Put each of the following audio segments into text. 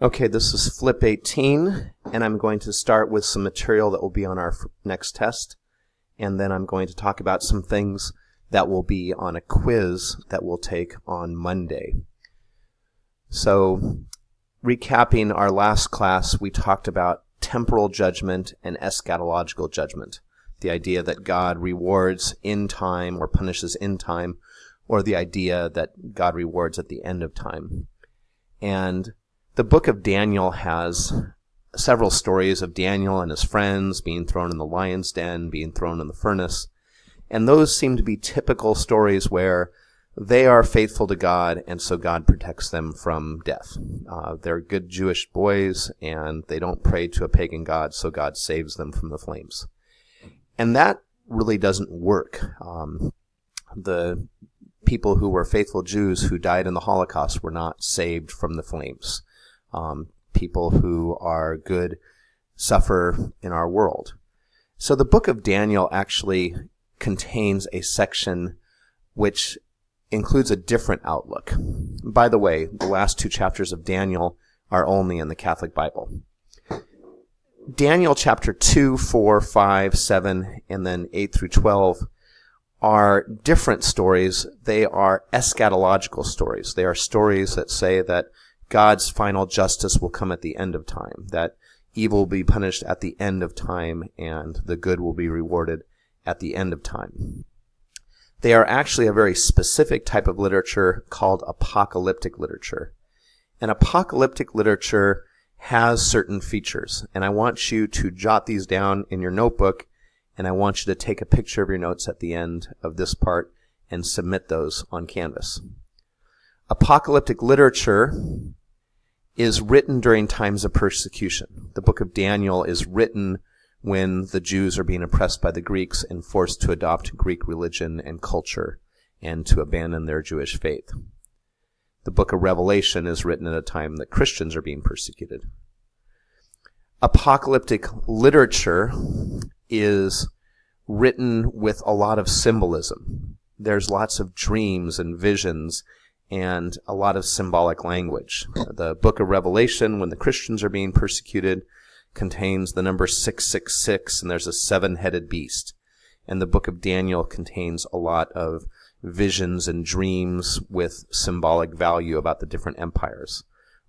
Okay, this is Flip 18, and I'm going to start with some material that will be on our next test, and then I'm going to talk about some things that will be on a quiz that we'll take on Monday. So, recapping our last class, we talked about temporal judgment and eschatological judgment, the idea that God rewards in time or punishes in time, or the idea that God rewards at the end of time. And the book of Daniel has several stories of Daniel and his friends being thrown in the lion's den, being thrown in the furnace. And those seem to be typical stories where they are faithful to God, and so God protects them from death. They're good Jewish boys, and they don't pray to a pagan god, so God saves them from the flames. And that really doesn't work. The people who were faithful Jews who died in the Holocaust were not saved from the flames. People who are good suffer in our world. So the book of Daniel actually contains a section which includes a different outlook. By the way, the last two chapters of Daniel are only in the Catholic Bible. Daniel chapter 2, 4, 5, 7, and then 8 through 12 are different stories. They are eschatological stories. They are stories that say that God's final justice will come at the end of time, that evil will be punished at the end of time, and the good will be rewarded at the end of time. They are actually a very specific type of literature called apocalyptic literature. And apocalyptic literature has certain features, and I want you to jot these down in your notebook, and I want you to take a picture of your notes at the end of this part and submit those on Canvas. Apocalyptic literature is written during times of persecution. The book of Daniel is written when the Jews are being oppressed by the Greeks and forced to adopt Greek religion and culture and to abandon their Jewish faith. The book of Revelation is written at a time that Christians are being persecuted. Apocalyptic literature is written with a lot of symbolism. There's lots of dreams and visions and a lot of symbolic language. The book of Revelation, when the Christians are being persecuted, contains the number 666, and there's a seven-headed beast. And the book of Daniel contains a lot of visions and dreams with symbolic value about the different empires,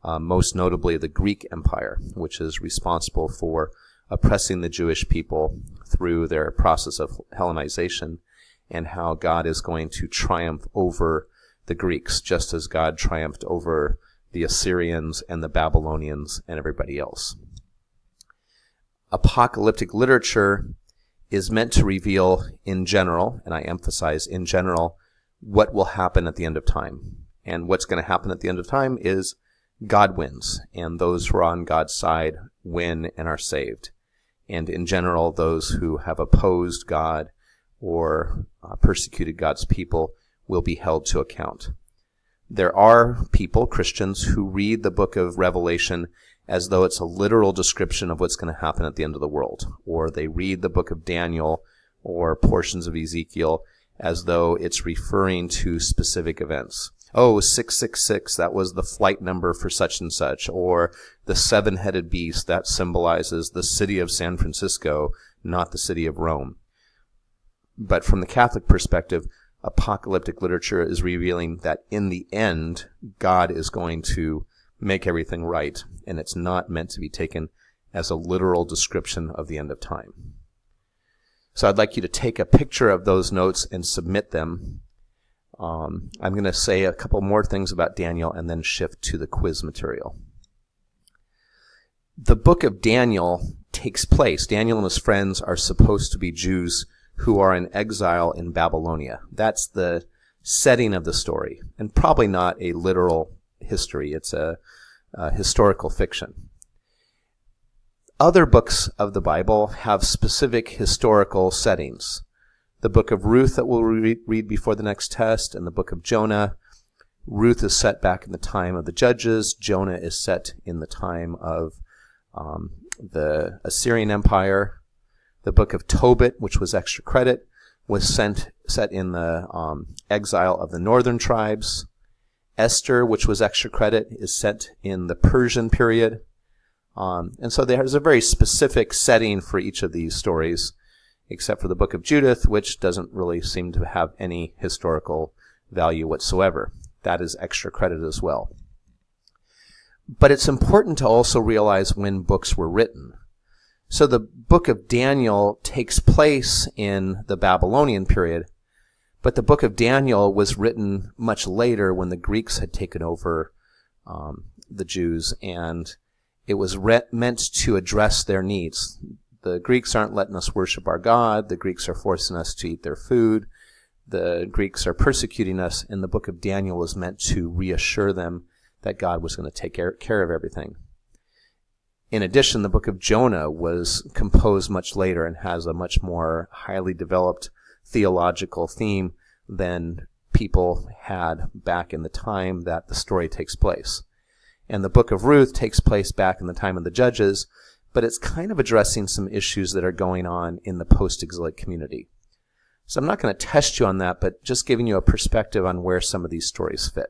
most notably the Greek Empire, which is responsible for oppressing the Jewish people through their process of Hellenization, and how God is going to triumph over the Greeks, just as God triumphed over the Assyrians and the Babylonians and everybody else. Apocalyptic literature is meant to reveal in general, and I emphasize in general, what will happen at the end of time. And what's going to happen at the end of time is God wins, and those who are on God's side win and are saved. And in general, those who have opposed God or persecuted God's people will be held to account. There are people, Christians, who read the book of Revelation as though it's a literal description of what's going to happen at the end of the world. Or they read the book of Daniel or portions of Ezekiel as though it's referring to specific events. Oh, 666, that was the flight number for such and such. Or the seven-headed beast, that symbolizes the city of San Francisco, not the city of Rome. But from the Catholic perspective, apocalyptic literature is revealing that in the end, God is going to make everything right, and it's not meant to be taken as a literal description of the end of time. So I'd like you to take a picture of those notes and submit them. I'm going to say a couple more things about Daniel and then shift to the quiz material. The book of Daniel takes place. Daniel and his friends are supposed to be Jews who are in exile in Babylonia. That's the setting of the story, and probably not a literal history. It's a historical fiction. Other books of the Bible have specific historical settings. The book of Ruth that we'll read before the next test, and the book of Jonah. Ruth is set back in the time of the Judges. Jonah is set in the time of the Assyrian Empire. The book of Tobit, which was extra credit, was set in the exile of the northern tribes. Esther, which was extra credit, is set in the Persian period. And so there's a very specific setting for each of these stories, except for the book of Judith, which doesn't really seem to have any historical value whatsoever. That is extra credit as well. But it's important to also realize when books were written. So the book of Daniel takes place in the Babylonian period, but the book of Daniel was written much later when the Greeks had taken over the Jews, and it was meant to address their needs. The Greeks aren't letting us worship our God. The Greeks are forcing us to eat their food. The Greeks are persecuting us, and the book of Daniel was meant to reassure them that God was going to take care of everything. In addition, the book of Jonah was composed much later and has a much more highly developed theological theme than people had back in the time that the story takes place. And the book of Ruth takes place back in the time of the Judges, but it's kind of addressing some issues that are going on in the post-exilic community. So I'm not going to test you on that, but just giving you a perspective on where some of these stories fit.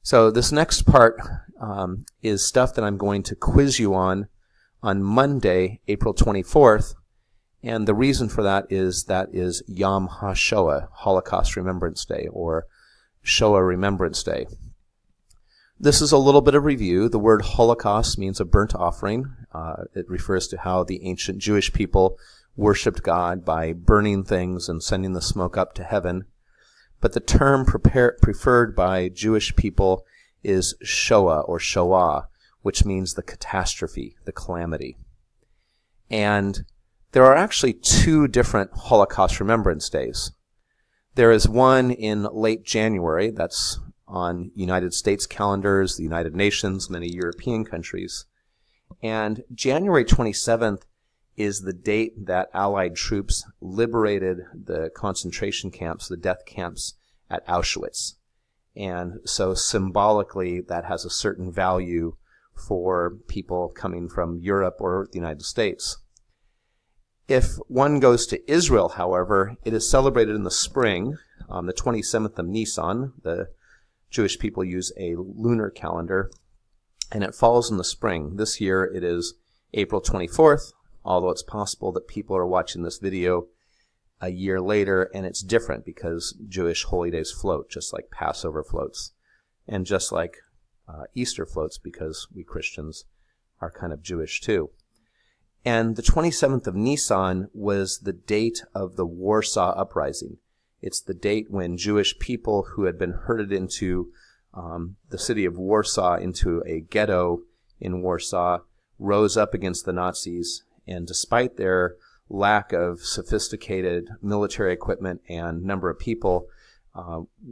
So this next part is stuff that I'm going to quiz you on Monday, April 24th. And the reason for that is Yom HaShoah, Holocaust Remembrance Day, or Shoah Remembrance Day. This is a little bit of review. The word Holocaust means a burnt offering. It refers to how the ancient Jewish people worshipped God by burning things and sending the smoke up to heaven. But the term preferred by Jewish people is Shoah or Shoah, which means the catastrophe, the calamity. And there are actually two different Holocaust Remembrance Days. There is one in late January, that's on United States calendars, the United Nations, many European countries. And January 27th is the date that Allied troops liberated the concentration camps, the death camps at Auschwitz. And so symbolically, that has a certain value for people coming from Europe or the United States. If one goes to Israel, however, it is celebrated in the spring, on the 27th of Nisan. The Jewish people use a lunar calendar, and it falls in the spring. This year it is April 24th, although it's possible that people are watching this video a year later, and it's different because Jewish holy days float, just like Passover floats, and just like Easter floats, because we Christians are kind of Jewish too. And the 27th of Nisan was the date of the Warsaw Uprising. It's the date when Jewish people who had been herded into the city of Warsaw, into a ghetto in Warsaw, rose up against the Nazis, and despite their lack of sophisticated military equipment and number of people,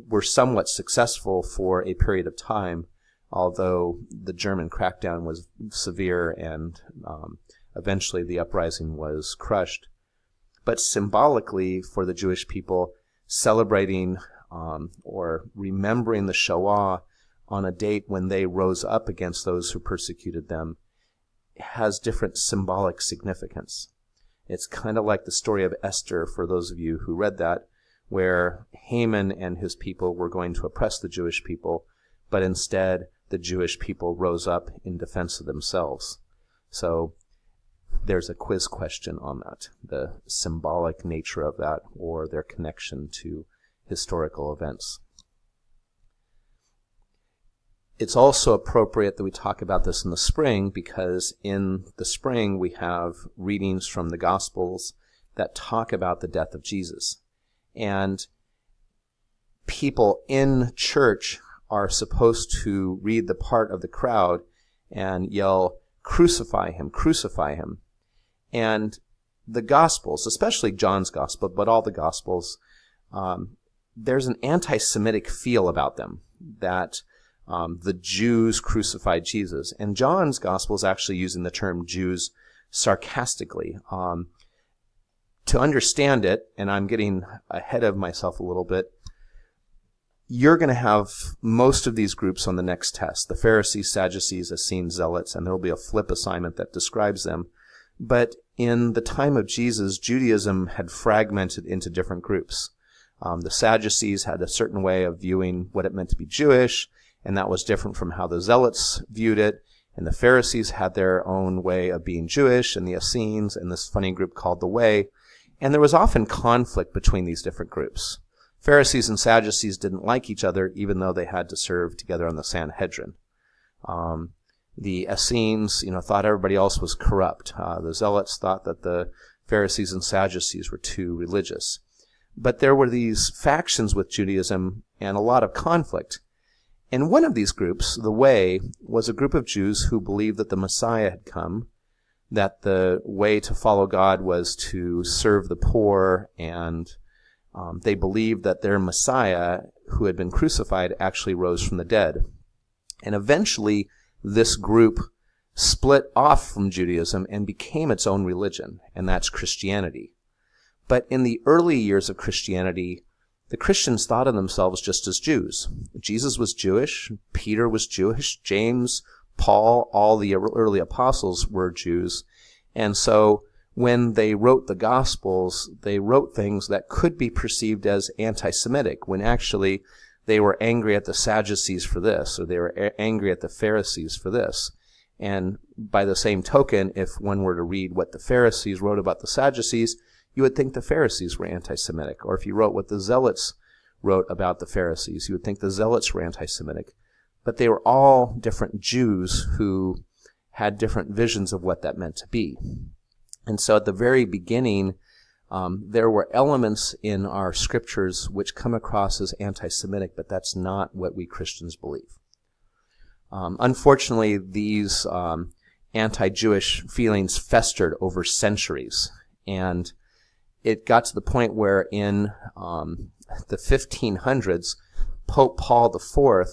were somewhat successful for a period of time, although the German crackdown was severe and eventually the uprising was crushed. But symbolically, for the Jewish people, celebrating or remembering the Shoah on a date when they rose up against those who persecuted them has different symbolic significance. It's kind of like the story of Esther, for those of you who read that, where Haman and his people were going to oppress the Jewish people, but instead the Jewish people rose up in defense of themselves. So there's a quiz question on that, the symbolic nature of that, or their connection to historical events. It's also appropriate that we talk about this in the spring, because in the spring we have readings from the Gospels that talk about the death of Jesus. And people in church are supposed to read the part of the crowd and yell, "Crucify him, crucify him." And the Gospels, especially John's Gospel, but all the Gospels, there's an anti-Semitic feel about them, that the Jews crucified Jesus. And John's Gospel is actually using the term Jews sarcastically. To understand it, and I'm getting ahead of myself a little bit, you're going to have most of these groups on the next test: the Pharisees, Sadducees, Essenes, Zealots, and there will be a flip assignment that describes them. But in the time of Jesus, Judaism had fragmented into different groups. The Sadducees had a certain way of viewing what it meant to be Jewish, and that was different from how the Zealots viewed it. And the Pharisees had their own way of being Jewish, and the Essenes, and this funny group called the Way. And there was often conflict between these different groups. Pharisees and Sadducees didn't like each other, even though they had to serve together on the Sanhedrin. The Essenes, thought everybody else was corrupt. The Zealots thought that the Pharisees and Sadducees were too religious. But there were these factions with Judaism and a lot of conflict. And one of these groups, the Way, was a group of Jews who believed that the Messiah had come, that the way to follow God was to serve the poor, and they believed that their Messiah, who had been crucified, actually rose from the dead. And eventually, this group split off from Judaism and became its own religion, and that's Christianity. But in the early years of Christianity, the Christians thought of themselves just as Jews. Jesus was Jewish, Peter was Jewish, James, Paul, all the early apostles were Jews. And so when they wrote the Gospels, they wrote things that could be perceived as anti-Semitic, when actually they were angry at the Sadducees for this, or they were angry at the Pharisees for this. And by the same token, if one were to read what the Pharisees wrote about the Sadducees, you would think the Pharisees were anti-Semitic. Or if you wrote what the Zealots wrote about the Pharisees, you would think the Zealots were anti-Semitic. But they were all different Jews who had different visions of what that meant to be. And so at the very beginning, there were elements in our scriptures which come across as anti-Semitic, but that's not what we Christians believe. Unfortunately, these anti-Jewish feelings festered over centuries, and it got to the point where in the 1500s, Pope Paul IV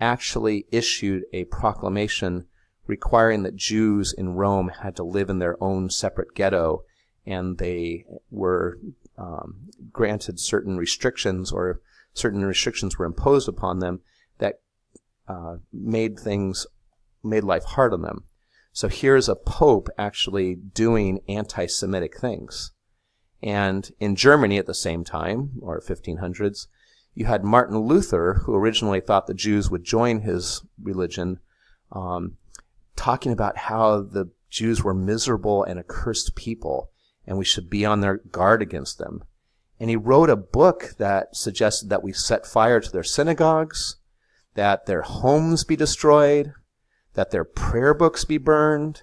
actually issued a proclamation requiring that Jews in Rome had to live in their own separate ghetto, and they were granted certain restrictions, or certain restrictions were imposed upon them that made life hard on them. So here's a pope actually doing anti-Semitic things. And in Germany at the same time, or 1500s, you had Martin Luther, who originally thought the Jews would join his religion, talking about how the Jews were miserable and accursed people, and we should be on their guard against them. And he wrote a book that suggested that we set fire to their synagogues, that their homes be destroyed, that their prayer books be burned,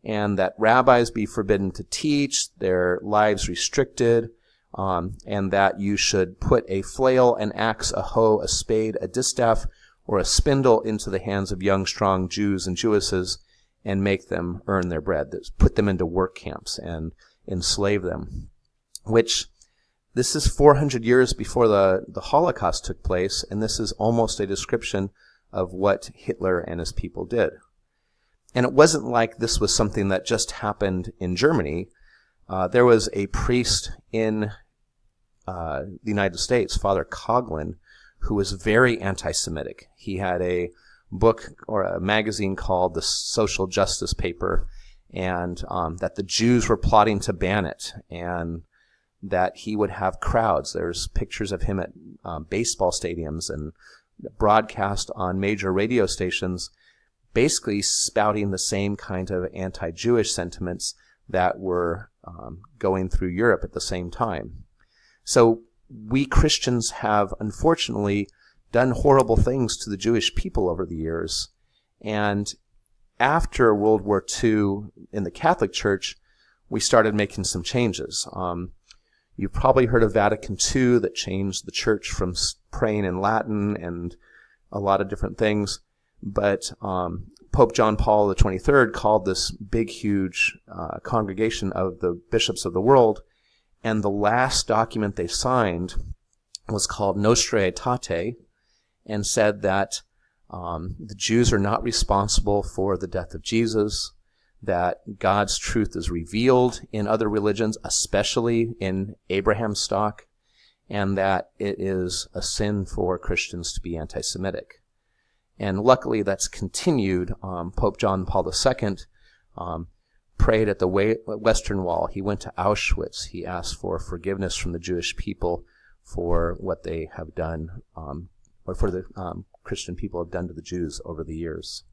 and that rabbis be forbidden to teach, their lives restricted, and that you should put a flail, an axe, a hoe, a spade, a distaff, or a spindle into the hands of young, strong Jews and Jewesses and make them earn their bread. Put them into work camps and enslave them. Which, this is 400 years before the Holocaust took place, and this is almost a description of what Hitler and his people did. And it wasn't like this was something that just happened in Germany. There was a priest in the United States, Father Coughlin, who was very anti-Semitic. He had a book or a magazine called the Social Justice Paper, and that the Jews were plotting to ban it, and that he would have crowds. There's pictures of him at baseball stadiums and broadcast on major radio stations, basically spouting the same kind of anti-Jewish sentiments that were going through Europe at the same time. So we Christians have, unfortunately, done horrible things to the Jewish people over the years. And after World War II in the Catholic Church, we started making some changes. You've probably heard of Vatican II, that changed the church from praying in Latin and a lot of different things. But Pope John Paul XXIII called this big, huge congregation of the bishops of the world, and the last document they signed was called Nostra Aetate, and said that the Jews are not responsible for the death of Jesus, that God's truth is revealed in other religions, especially in Abraham's stock, and that it is a sin for Christians to be anti-Semitic. And luckily that's continued. Pope John Paul II prayed at the Western Wall. He went to Auschwitz. He asked for forgiveness from the Jewish people for what they have done, or for the Christian people have done to the Jews over the years.